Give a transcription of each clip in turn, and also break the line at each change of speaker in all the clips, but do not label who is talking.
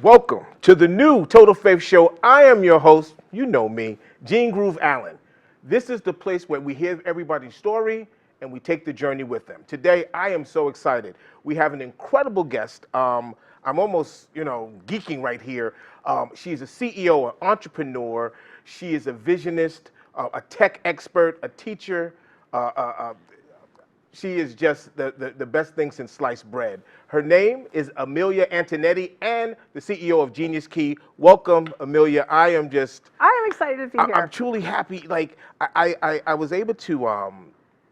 Welcome to the new Total Faith Show. I am your host, you know me, Gene Groove Allen. This is the place where we hear everybody's story and we take the journey with them. Today, I am so excited. We have an incredible guest. I'm almost, geeking right here. She's a CEO, an entrepreneur. She is a visionist, a tech expert, a teacher, she is just the best thing since sliced bread. Her name is Amilya Antonetti and the CEO of Genius Key. Welcome, Amilya. I am
excited to be here.
I'm truly happy. Like, I was able to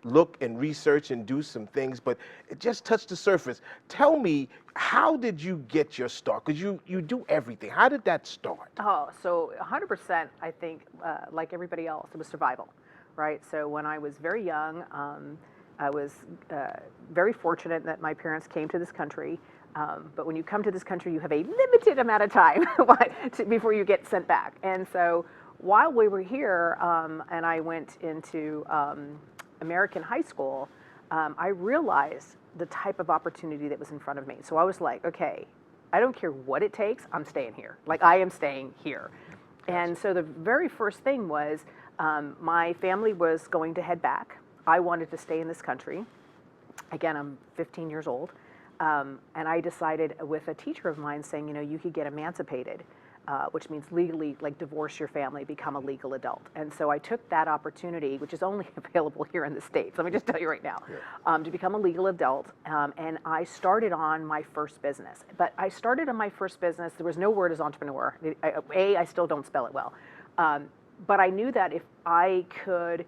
look and research and do some things, but it just touched the surface. Tell me, how did you get your start? Because you do everything. How did that start?
Oh, so 100%, I think, like everybody else, it was survival, right? So when I was very young, I was very fortunate that my parents came to this country. But when you come to this country, you have a limited amount of time before you get sent back. And so while we were here, and I went into American high school, I realized the type of opportunity that was in front of me. So I was like, okay, I don't care what it takes, I'm staying here. Like, I am staying here. And so the very first thing was my family was going to head back. I wanted to stay in this country. Again, I'm 15 years old. And I decided with a teacher of mine saying, you could get emancipated, which means legally, like, divorce your family, become a legal adult. And so I took that opportunity, which is only available here in the States, let me just tell you right now, to become a legal adult. And I started on my first business. But I started on my first business, there was no word as entrepreneur. I still don't spell it well. But I knew that if I could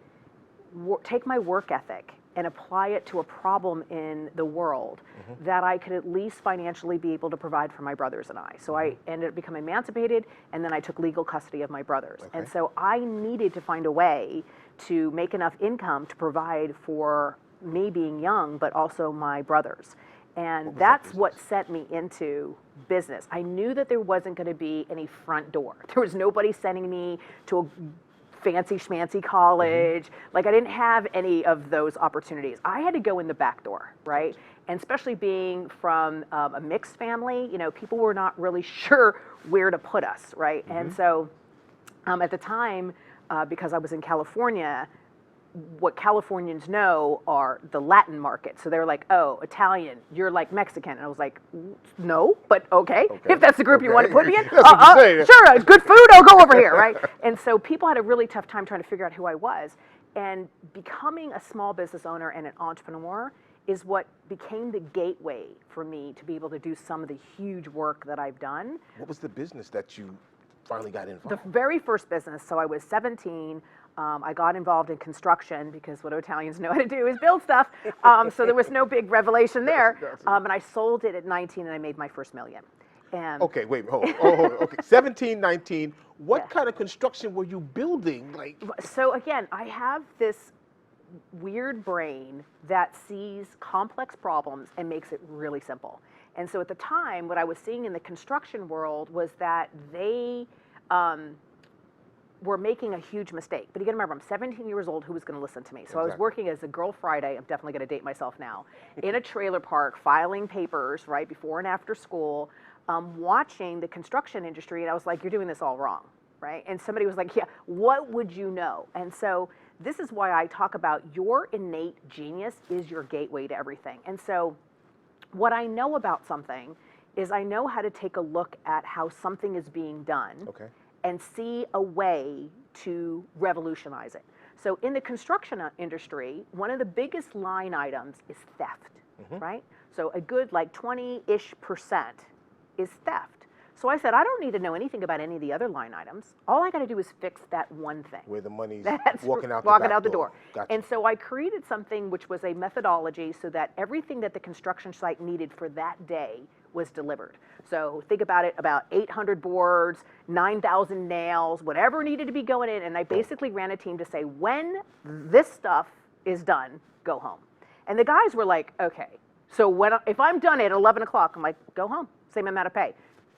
take my work ethic and apply it to a problem in the world, that I could at least financially be able to provide for my brothers and I. So I ended up becoming emancipated, and then I took legal custody of my brothers. And so I needed to find a way to make enough income to provide for me being young, but also my brothers. And that's what sent me into business. I knew that there wasn't going to be any front door. There was nobody sending me to a fancy schmancy college. Like, I didn't have any of those opportunities. I had to go in the back door, right? And especially being from a mixed family, people were not really sure where to put us, right? And so at the time, because I was in California, what Californians know are the Latin market. So they're like, oh, Italian, you're like Mexican. And I was like, no, but okay. If that's the group you want to put me in, sure, it's good food, I'll go over here, right? And so people had a really tough time trying to figure out who I was. And becoming a small business owner and an entrepreneur is what became the gateway for me to be able to do some of the huge work that I've done.
What was the business that you finally got involved
in? The very first business, so I was 17. I got involved in construction because what Italians know how to do is build stuff. So there was no big revelation there. And I sold it at 19 and I made my first million. And
okay, wait, hold on. Okay, 17, 19. What kind of construction were you building?
So again, I have this weird brain that sees complex problems and makes it really simple. And so at the time, what I was seeing in the construction world was that they were making a huge mistake. But you gotta remember, I'm 17 years old, who was gonna listen to me? So I was working as a girl Friday, I'm definitely gonna date myself now, in a trailer park, filing papers, right, before and after school, watching the construction industry, and I was like, you're doing this all wrong, right? And somebody was like, yeah, what would you know? And so this is why I talk about your innate genius is your gateway to everything. And so what I know about something is I know how to take a look at how something is being done. And see a way to revolutionize it. So in the construction industry, one of the biggest line items is theft, right? So a good 20-ish% is theft. So I said, I don't need to know anything about any of the other line items. All I got to do is fix that one thing.
Where the money's
That's
walking out
the door.
Gotcha.
And so I created something which was a methodology so that everything that the construction site needed for that day was delivered. So think about it, about 800 boards, 9,000 nails, whatever needed to be going in. And I basically ran a team to say, when this stuff is done, go home. And the guys were like, okay, so if I'm done at 11 o'clock, I'm like, go home, same amount of pay.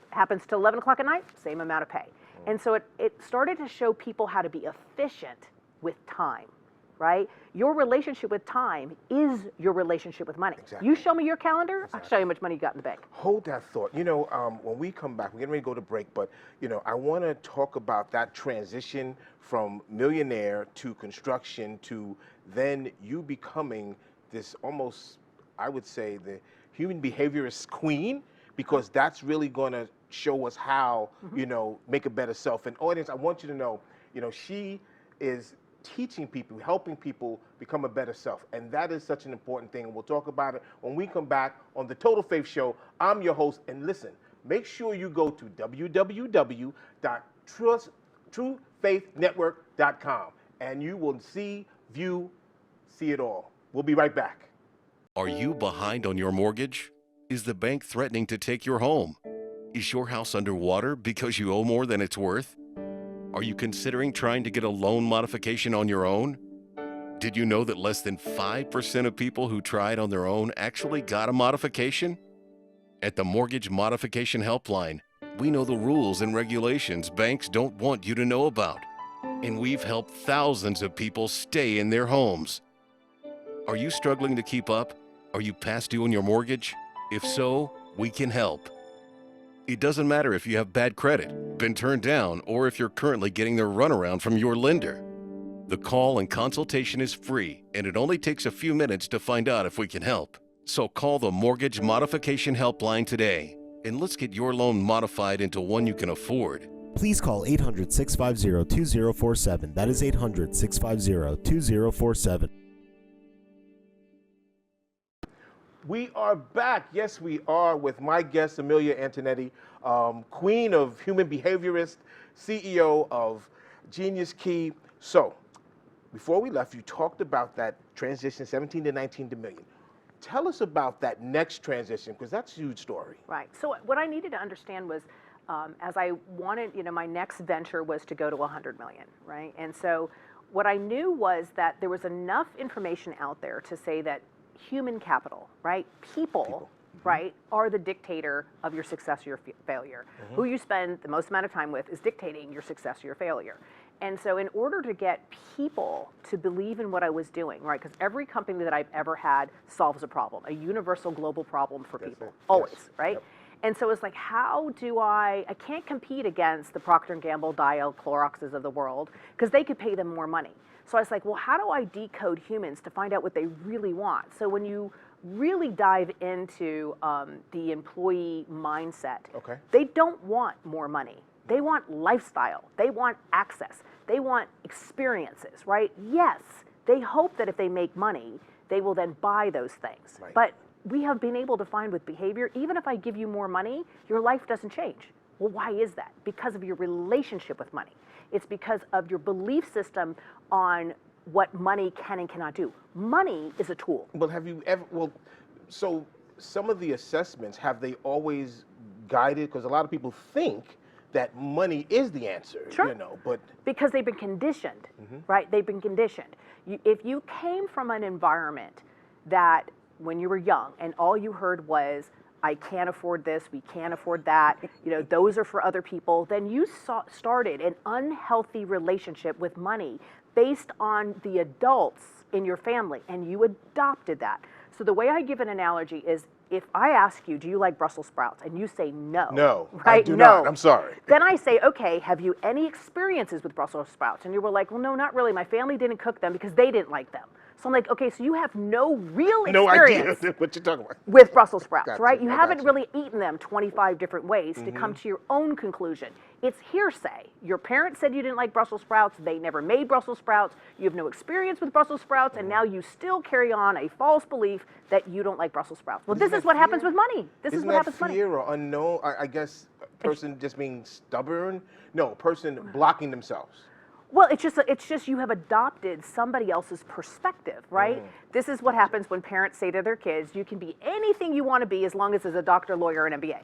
Happens to 11 o'clock at night, same amount of pay. And so it started to show people how to be efficient with time, right? Your relationship with time is your relationship with money.
Exactly.
You show me your calendar, I'll show you how much money you got in the bank.
Hold that thought. When we come back, we're getting ready to go to break, but I want to talk about that transition from millionaire to construction to then you becoming this almost, I would say, the human behaviorist queen, because that's really going to show us how, make a better self. And audience, I want you to know, she is teaching people, helping people become a better self. And that is such an important thing. And we'll talk about it when we come back on the Total Faith Show. I'm your host. And listen, make sure you go to www.truthfaithnetwork.com and you will see it all. We'll be right back.
Are you behind on your mortgage? Is the bank threatening to take your home? Is your house underwater because you owe more than it's worth? Are you considering trying to get a loan modification on your own? Did you know that less than 5% of people who tried on their own actually got a modification? At the Mortgage Modification Helpline, we know the rules and regulations banks don't want you to know about, and we've helped thousands of people stay in their homes. Are you struggling to keep up? Are you past due on your mortgage? If so, we can help. It doesn't matter if you have bad credit, been turned down, or if you're currently getting the runaround from your lender. The call and consultation is free, and it only takes a few minutes to find out if we can help. So call the Mortgage Modification Helpline today, and let's get your loan modified into one you can afford.
Please call 800-650-2047. That is 800-650-2047.
We are back. Yes, we are, with my guest, Amilya Antonetti, queen of human behaviorist, CEO of Genius Key. So, before we left, you talked about that transition, 17 to 19 to million. Tell us about that next transition, because that's a huge story.
Right. So what I needed to understand was, as I wanted, my next venture was to go to 100 million, right? And so what I knew was that there was enough information out there to say that human capital, right? People, right, are the dictator of your success or your failure. Who you spend the most amount of time with is dictating your success or your failure. And so in order to get people to believe in what I was doing, right, because every company that I've ever had solves a problem, a universal global problem for people, always, right? Yep. And so it's like, how do I can't compete against the Procter & Gamble, Dial, Cloroxes of the world, because they could pay them more money. So I was like, well, how do I decode humans to find out what they really want? So when you really dive into the employee mindset, they don't want more money. They want lifestyle. They want access. They want experiences, right? Yes, they hope that if they make money, they will then buy those things. Right. But we have been able to find with behavior, even if I give you more money, your life doesn't change. Well, why is that? Because of your relationship with money. It's because of your belief system on what money can and cannot do. Money is a tool.
But have you ever, so some of the assessments, have they always guided, because a lot of people think that money is the answer, but.
Because they've been conditioned, right? They've been conditioned. If you came from an environment that when you were young and all you heard was, I can't afford this, we can't afford that, those are for other people, then you started an unhealthy relationship with money based on the adults in your family, and you adopted that. So the way I give an analogy is, if I ask you, do you like Brussels sprouts? And you say no.
No,
right?
I do not. I'm sorry.
Then I say, okay, have you any experiences with Brussels sprouts? And you were like, well, no, not really. My family didn't cook them because they didn't like them. So I'm like, okay, so you have no real experience
idea what you're talking about
with Brussels sprouts,
Gotcha.
right? You
I
haven't
gotcha.
really eaten them 25 different ways to come to your own conclusion. It's hearsay. Your parents said you didn't like Brussels sprouts. They never made Brussels sprouts. You have no experience with Brussels sprouts, and now you still carry on a false belief that you don't like Brussels sprouts. Well, this is what happens with money. This is what happens with money.
Isn't that fear or unknown? I guess a person just being stubborn? No, a person blocking themselves.
Well, it's just you have adopted somebody else's perspective, right? This is what happens when parents say to their kids, you can be anything you want to be as long as it's a doctor, lawyer, and MBA,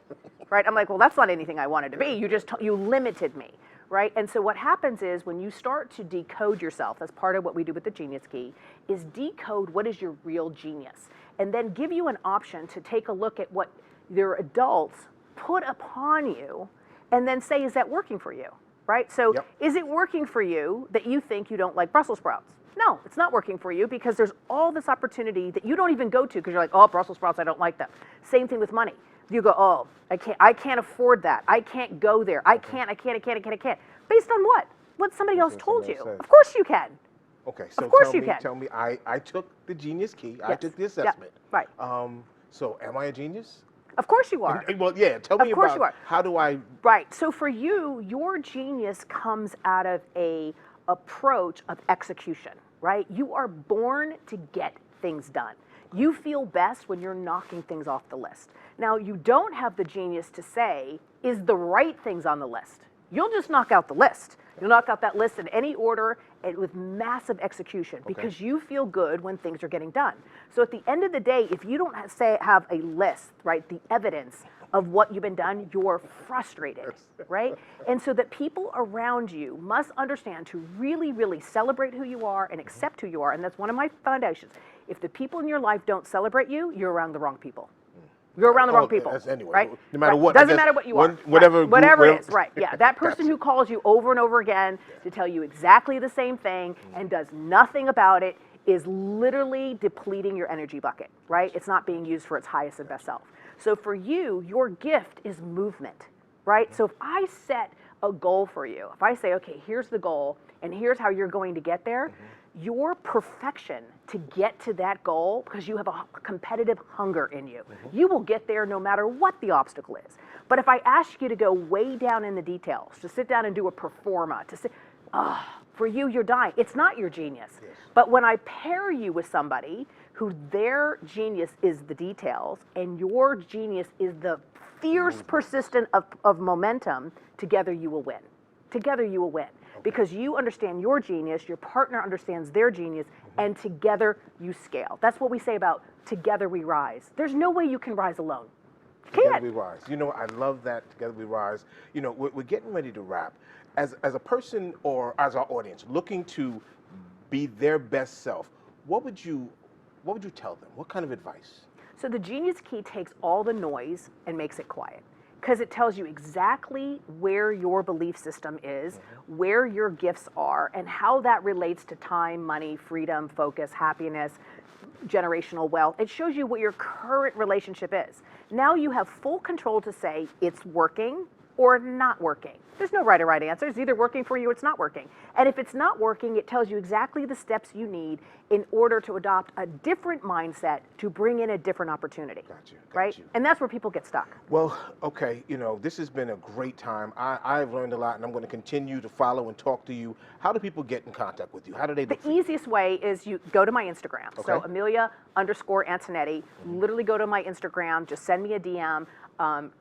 right? I'm like, well, that's not anything I wanted to be. You limited me, right? And so what happens is when you start to decode yourself, that's part of what we do with the Genius Key, is decode what is your real genius, and then give you an option to take a look at what your adults put upon you, and then say, is that working for you? Right? So is it working for you that you think you don't like Brussels sprouts? No, it's not working for you because there's all this opportunity that you don't even go to because you're like, oh, Brussels sprouts, I don't like them. Same thing with money. You go, oh, I can't afford that. I can't go there. I can't. Based on what? What somebody else told you. Of course you can.
Okay, so
of course you can.
tell me, I took the Genius Key.
Yes.
I took the assessment.
Yeah, right.
So am I a genius?
Of course you are.
Well, yeah, tell me
Of course
about
you are.
how do I...
Right, so for you, your genius comes out of a approach of execution, right? You are born to get things done. You feel best when you're knocking things off the list. Now, you don't have the genius to say, is the right things on the list. You'll just knock out the list. You'll knock out that list in any order and with massive execution because you feel good when things are getting done. So at the end of the day, if you don't have a list, right, the evidence of what you've been done, you're frustrated, right? And so that people around you must understand to really, really celebrate who you are and accept who you are. And that's one of my foundations. If the people in your life don't celebrate you, you're around the wrong people. You're around the wrong people,
anyway,
right?
No matter what.
Doesn't matter what you are.
Whatever
it is, right. Yeah, that person who calls you over and over again to tell you exactly the same thing and does nothing about it is literally depleting your energy bucket, right? It's not being used for its highest and best self. So for you, your gift is movement, right? So if I set a goal for you, if I say, okay, here's the goal and here's how you're going to get there, your perfection to get to that goal, because you have a competitive hunger in you, you will get there no matter what the obstacle is. But if I ask you to go way down in the details, to sit down and do a performa, to say, for you, you're dying. It's not your genius. Yes. But when I pair you with somebody who their genius is the details and your genius is the fierce persistence of momentum, together you will win. Together you will win. Because you understand your genius, your partner understands their genius, and together you scale. That's what we say about together we rise. There's no way you can rise alone.
Together we rise. You know, I love that, together we rise. You know, we're getting ready to wrap. As a person or as our audience looking to be their best self, what would you tell them? What kind of advice?
So the Genius Key takes all the noise and makes it quiet. Because it tells you exactly where your belief system is, where your gifts are, and how that relates to time, money, freedom, focus, happiness, generational wealth. It shows you what your current relationship is. Now you have full control to say it's working or not working. There's no right or right answer. It's either working for you or it's not working. And if it's not working, it tells you exactly the steps you need in order to adopt a different mindset to bring in a different opportunity.
Got you.
Right? And that's where people get stuck.
Well, okay, you know, this has been a great time. I've learned a lot, and I'm going to continue to follow and talk to you. How do people get in contact with you? How do they look for you?
The easiest way is you go to my Instagram. So Amilya_Antonetti. Literally go to my Instagram. Just send me a DM.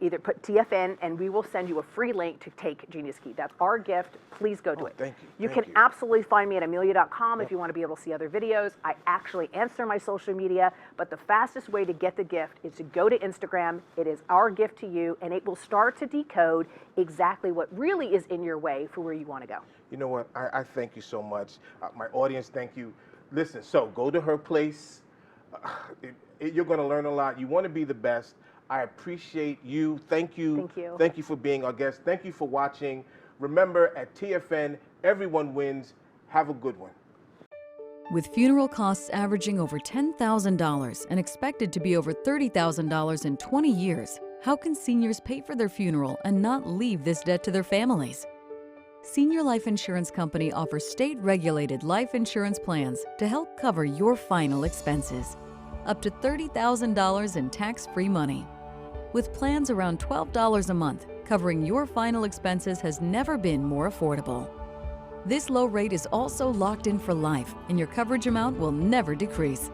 Either put TFN and we will send you a free link to take Genius Key. That's our gift. Please go do it.
Thank you.
You can absolutely find me at Amilya.com if you want to be able to see other videos. I actually answer my social media, but the fastest way to get the gift is to go to Instagram. It is our gift to you, and it will start to decode exactly what really is in your way for where you want to go.
You know what? I thank you so much. My audience, thank you. Listen, so go to her place. You're going to learn a lot. You want to be the best. I appreciate you. Thank you.
Thank you.
Thank you for being our guest. Thank you for watching. Remember, at TFN, everyone wins. Have a good one.
With funeral costs averaging over $10,000 and expected to be over $30,000 in 20 years, how can seniors pay for their funeral and not leave this debt to their families? Senior Life Insurance Company offers state-regulated life insurance plans to help cover your final expenses. Up to $30,000 in tax-free money. With plans around $12 a month, covering your final expenses has never been more affordable. This low rate is also locked in for life, and your coverage amount will never decrease.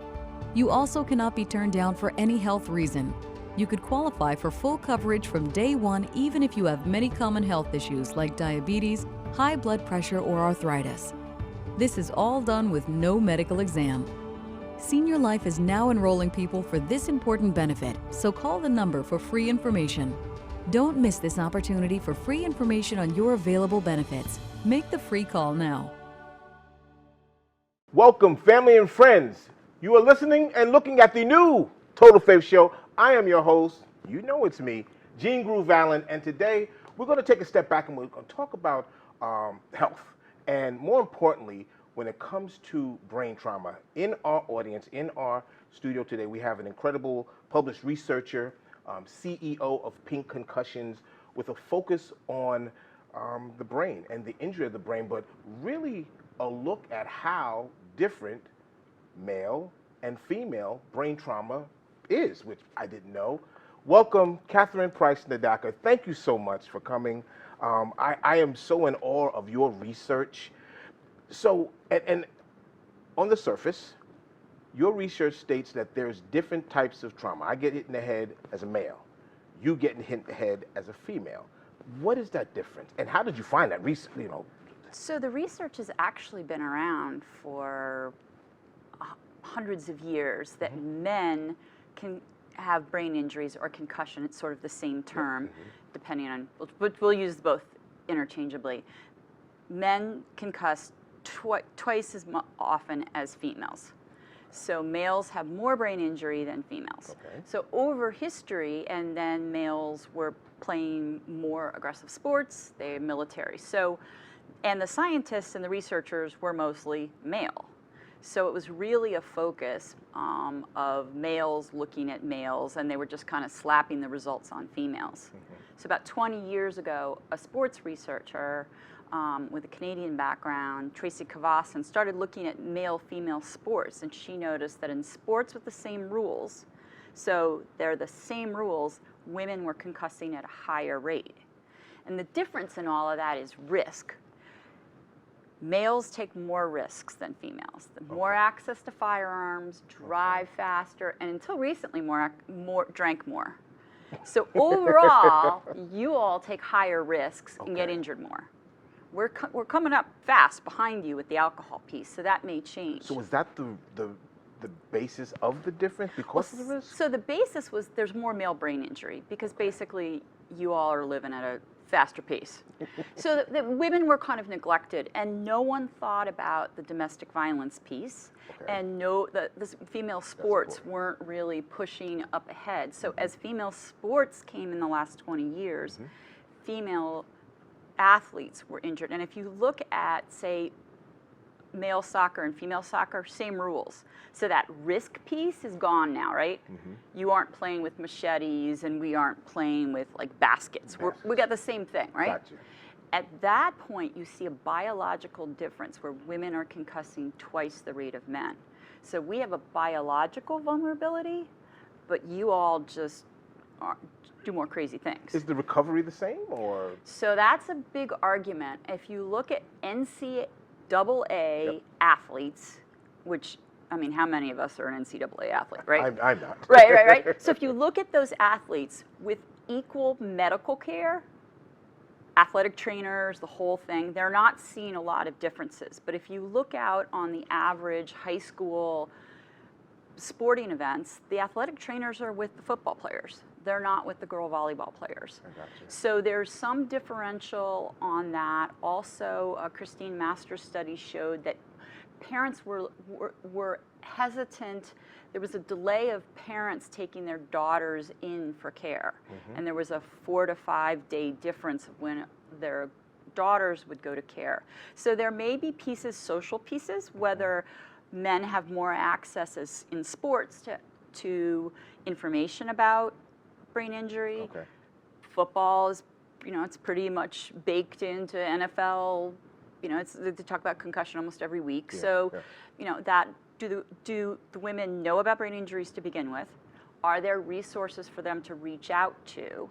You also cannot be turned down for any health reason. You could qualify for full coverage from day one even if you have many common health issues like diabetes, high blood pressure, or arthritis. This is all done with no medical exam. Senior Life is now enrolling people for this important benefit, so call the number for free information. Don't miss this opportunity for free information on your available benefits. Make the free call now.
Welcome, family and friends. You are listening and looking at the new Total Faith Show. I am your host. You know it's me, Gene Groove Allen, and today we're going to take a step back and we're going to talk about health. And more importantly, when it comes to brain trauma. In our audience, in our studio today, we have an incredible published researcher, CEO of Pink Concussions, with a focus on the brain and the injury of the brain, but really a look at how different male and female brain trauma is, which I didn't know. Welcome, Katherine Price Snedaker. Thank you so much for coming. I am so in awe of your research. So, and on the surface, your research states that there's different types of trauma. I get hit in the head as a male. You getting hit in the head as a female. What is that difference? And how did you find that recently?
So the research has actually been around for hundreds of years that men can have brain injuries or concussion. It's sort of the same term, depending on, but we'll use both interchangeably. Men concuss twice as often as females. So males have more brain injury than females.
Okay.
So over history, and then males were playing more aggressive sports, they're military. So, and the scientists and the researchers were mostly male. So it was really a focus of males looking at males, and they were just kind of slapping the results on females. So about 20 years ago, a sports researcher with a Canadian background, Tracy Kavasan, started looking at male-female sports, and she noticed that in sports with the same rules, so they're the same rules, women were concussing at a higher rate. And the difference in all of that is risk. Males take more risks than females. More access to firearms, drive faster, and until recently, drank more. So overall, you all take higher risks and get injured more. We're coming up fast behind you with the alcohol piece, so that may change.
So is that the basis of the difference because of the risk?
So the basis was there's more male brain injury because basically you all are living at a faster pace. So the women were kind of neglected, and no one thought about the domestic violence piece, and the female sports weren't really pushing up ahead. So as female sports came in the last 20 years, female athletes were injured. And if you look at, say, male soccer and female soccer, same rules. So that risk piece is gone now, right? You aren't playing with machetes, and we aren't playing with like baskets. We got the same thing, right?
Gotcha.
At that point, you see a biological difference where women are concussing twice the rate of men. So we have a biological vulnerability, but you all just do more crazy things.
Is the recovery the same, or?
So that's a big argument. If you look at NCAA athletes, which, I mean, how many of us are an NCAA athlete, right?
I'm not.
Right. So if you look at those athletes with equal medical care, athletic trainers, the whole thing, they're not seeing a lot of differences. But if you look out on the average high school sporting events, the athletic trainers are with the football players. They're not with the girl volleyball players.
I gotcha.
So there's some differential on that. Also, Christine Master's study showed that parents were hesitant. There was a delay of parents taking their daughters in for care. And there was a 4 to 5 day difference when their daughters would go to care. So there may be pieces, social pieces, whether men have more access in sports to information about brain injury. Football is, it's pretty much baked into NFL. They talk about concussion almost every week. That do the women know about brain injuries to begin with? Are there resources for them to reach out to?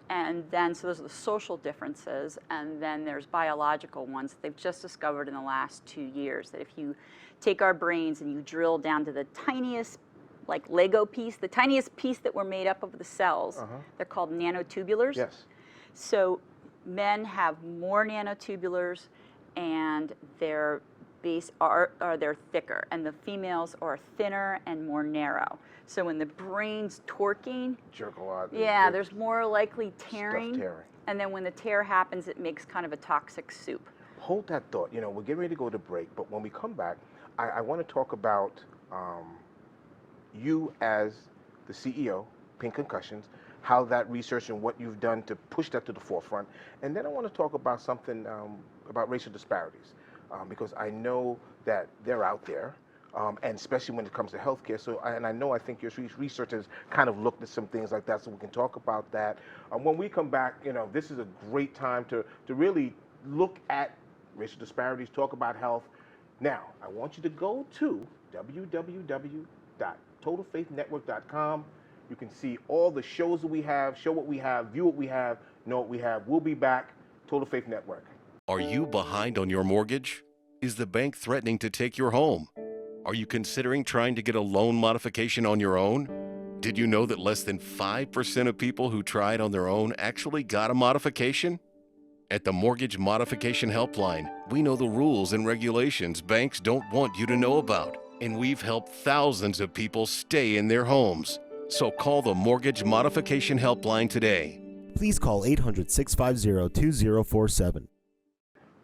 And then, so those are the social differences, and then there's biological ones that they've just discovered in the last 2 years, that if you take our brains and you drill down to the tiniest, like Lego piece, the tiniest piece that were made up of the cells, they're called nanotubulars.
Yes.
So men have more nanotubulars, and their base they're thicker, and the females are thinner and more narrow. So when the brain's torquing,
Jerk a lot.
there's more likely tearing.
Stuff tearing.
And then when the tear happens, it makes kind of a toxic soup.
Hold that thought. We're getting ready to go to break, but when we come back, I want to talk about you as the CEO, Pink Concussions, how that research and what you've done to push that to the forefront. And then I want to talk about something about racial disparities. because I know that they're out there. And especially when it comes to healthcare. So, I think your research has kind of looked at some things like that, so we can talk about that. When we come back, this is a great time to really look at racial disparities, talk about health. Now, I want you to go to www.totalfaithnetwork.com. You can see all the shows that we have, show what we have, view what we have, know what we have. We'll be back. Total Faith Network.
Are you behind on your mortgage? Is the bank threatening to take your home? Are you considering trying to get a loan modification on your own? Did you know that less than 5% of people who tried on their own actually got a modification? At the Mortgage Modification Helpline, we know the rules and regulations banks don't want you to know about, and we've helped thousands of people stay in their homes. So call the Mortgage Modification Helpline today.
Please call 800-650-2047.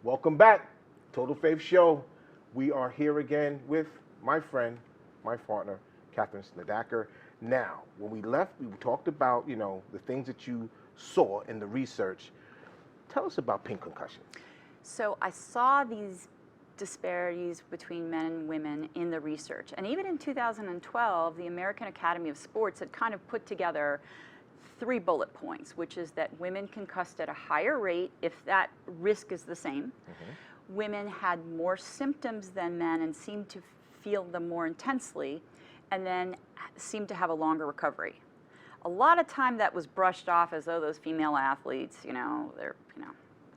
Welcome back, Total Faith Show. We are here again with my friend, my partner, Katherine Snedaker. Now, when we left, we talked about, the things that you saw in the research. Tell us about pink concussion.
So I saw these disparities between men and women in the research. And even in 2012, the American Academy of Sports had kind of put together 3 bullet points, which is that women concussed at a higher rate if that risk is the same. Mm-hmm. Women had more symptoms than men and seemed to feel them more intensely, and then seemed to have a longer recovery. A lot of time that was brushed off as though those female athletes, they're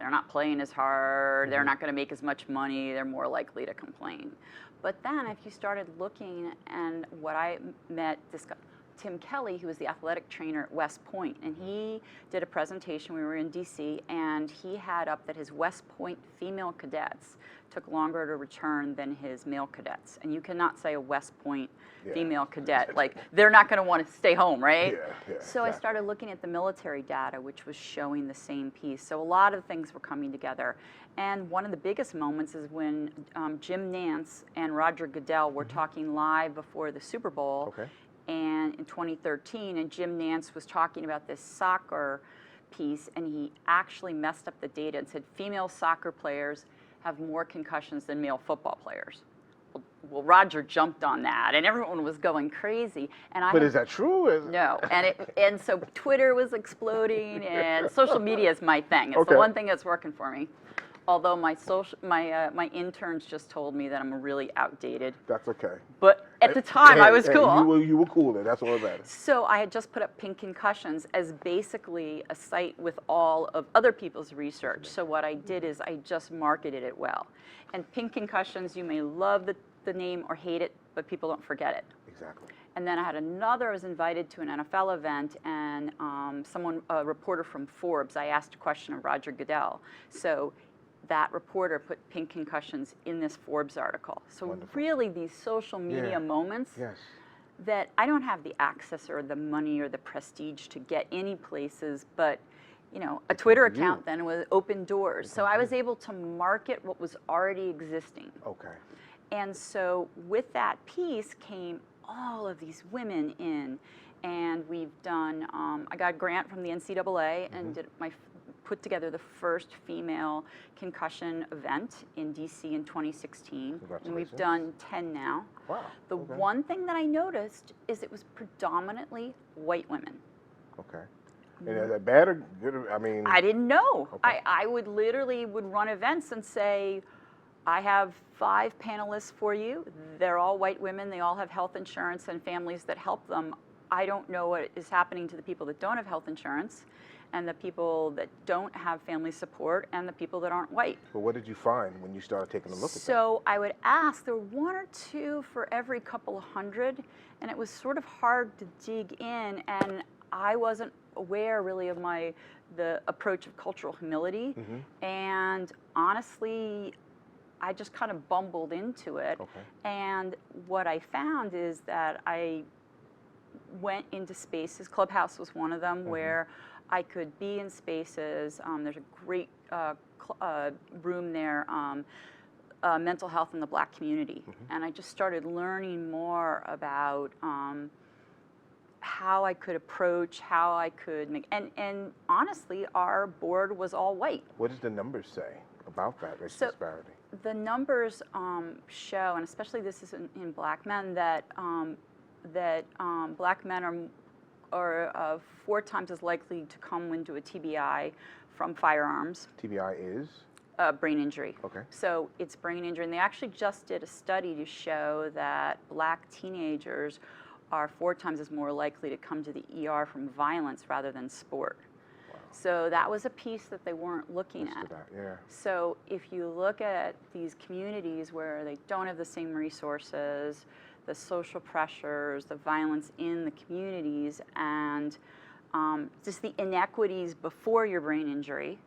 not playing as hard, they're not going to make as much money, they're more likely to complain. But then if you started looking, and what I met this guy, Tim Kelly, who was the athletic trainer at West Point, and he did a presentation. We were in DC, and he had up that his West Point female cadets took longer to return than his male cadets. And you cannot say a West Point female cadet, like they're not going to want to stay home, right? So exactly. I started looking at the military data, which was showing the same piece. So a lot of things were coming together. And one of the biggest moments is when Jim Nantz and Roger Goodell were talking live before the Super Bowl. Okay. And in 2013, and Jim Nantz was talking about this soccer piece, and he actually messed up the data and said female soccer players have more concussions than male football players. Well, Roger jumped on that, and everyone was going crazy. And
is that true?
No, and so Twitter was exploding, and social media is my thing. It's the one thing that's working for me. Although my interns just told me that I'm really outdated.
That's okay.
But at the time, I was cool.
You were cool then. That's all that matters.
So I had just put up Pink Concussions as basically a site with all of other people's research. So what I did is I just marketed it well. And Pink Concussions, you may love the name or hate it, but people don't forget it.
Exactly.
And then I was invited to an NFL event, and a reporter from Forbes, I asked a question of Roger Goodell. So that reporter put Pink Concussions in this Forbes article. So wonderful. Really these social media moments that I don't have the access or the money or the prestige to get any places, but a Twitter account then was open doors. So I was able to market what was already existing. Okay. And so with that piece came all of these women in, and we've done, I got a grant from the NCAA and put together the first female concussion event in DC in 2016. And we've done 10 now. Wow. The one thing that I noticed is it was predominantly white women.
Okay. And is that bad or good? I mean,
I didn't know. Okay. I would literally run events and say, I have 5 panelists for you. They're all white women. They all have health insurance and families that help them. I don't know what is happening to the people that don't have health insurance, and the people that don't have family support, and the people that aren't white.
But what did you find when you started taking a look at that?
So I would ask, there were 1 or 2 for every couple of hundred, and it was sort of hard to dig in, and I wasn't aware really of the approach of cultural humility, and honestly, I just kind of bumbled into it. Okay. And what I found is that I went into spaces, Clubhouse was one of them, where I could be in spaces. There's a great room there, mental health in the Black community. And I just started learning more about how I could approach, how I could make, and honestly, our board was all white.
What does the numbers say about that racial disparity?
the numbers show, and especially this is in black men, that black men are 4 times as likely to come into a TBI from firearms.
TBI is?
Brain injury.
Okay.
So it's brain injury. And they actually just did a study to show that black teenagers are 4 times as more likely to come to the ER from violence rather than sport. Wow. So that was a piece that they weren't looking at.
Yeah.
So if you look at these communities where they don't have the same resources, the social pressures, the violence in the communities, and just the inequities before your brain injury,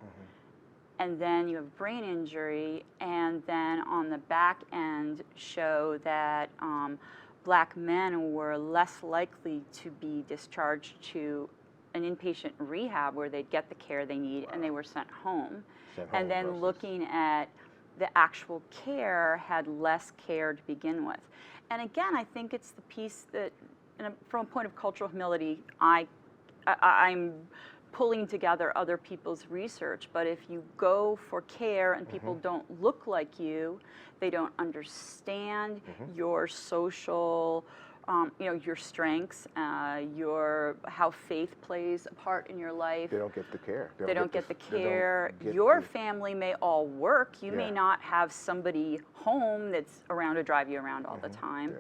and then you have brain injury, and then on the back end show that black men were less likely to be discharged to an inpatient rehab where they'd get the care they need, and they were sent home. And then
versus
looking at the actual care, had less care to begin with. And again, I think it's the piece that, from a point of cultural humility, I'm pulling together other people's research. But if you go for care and people don't look like you, they don't understand your social, your strengths, how faith plays a part in your life.
They don't get the care.
They don't get the care. Your family may all work. You may not have somebody home that's around to drive you around all the time.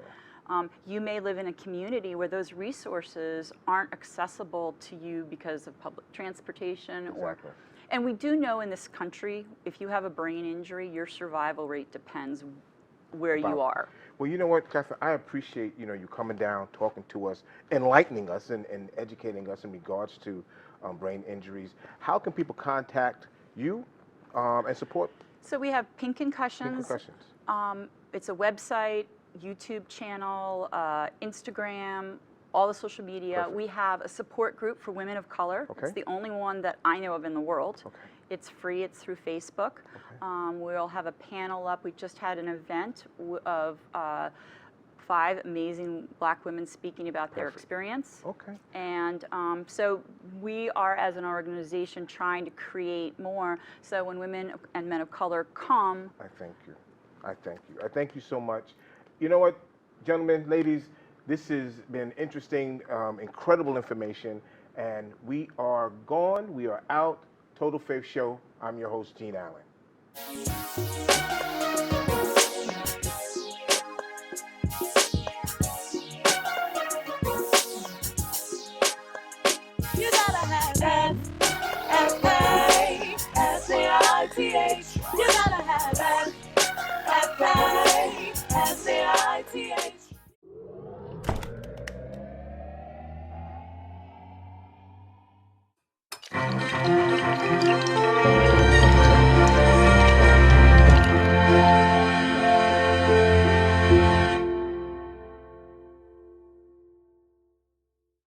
You may live in a community where those resources aren't accessible to you because of public transportation. And we do know in this country, if you have a brain injury, your survival rate depends where you are.
Well, you know what, Katherine, I appreciate, you coming down, talking to us, enlightening us and educating us in regards to brain injuries. How can people contact you and support?
So we have Pink Concussions.
Pink Concussions.
It's a website, YouTube channel, Instagram, all the social media.
Perfect.
We have a support group for women of color.
Okay.
It's the only one that I know of in the world.
Okay.
It's free. It's through Facebook.
Okay.
We'll have a panel up. We just had an event of 5 amazing black women speaking about their experience.
Okay.
And so we are, as an organization, trying to create more. So when women and men of color come.
I thank you. I thank you. I thank you so much. You know what, gentlemen, ladies, this has been interesting, incredible information, and we are gone. We are out. Total Faith Show. I'm your host, Gene Allen.
You gotta have that F-A-S-A-I-T-H.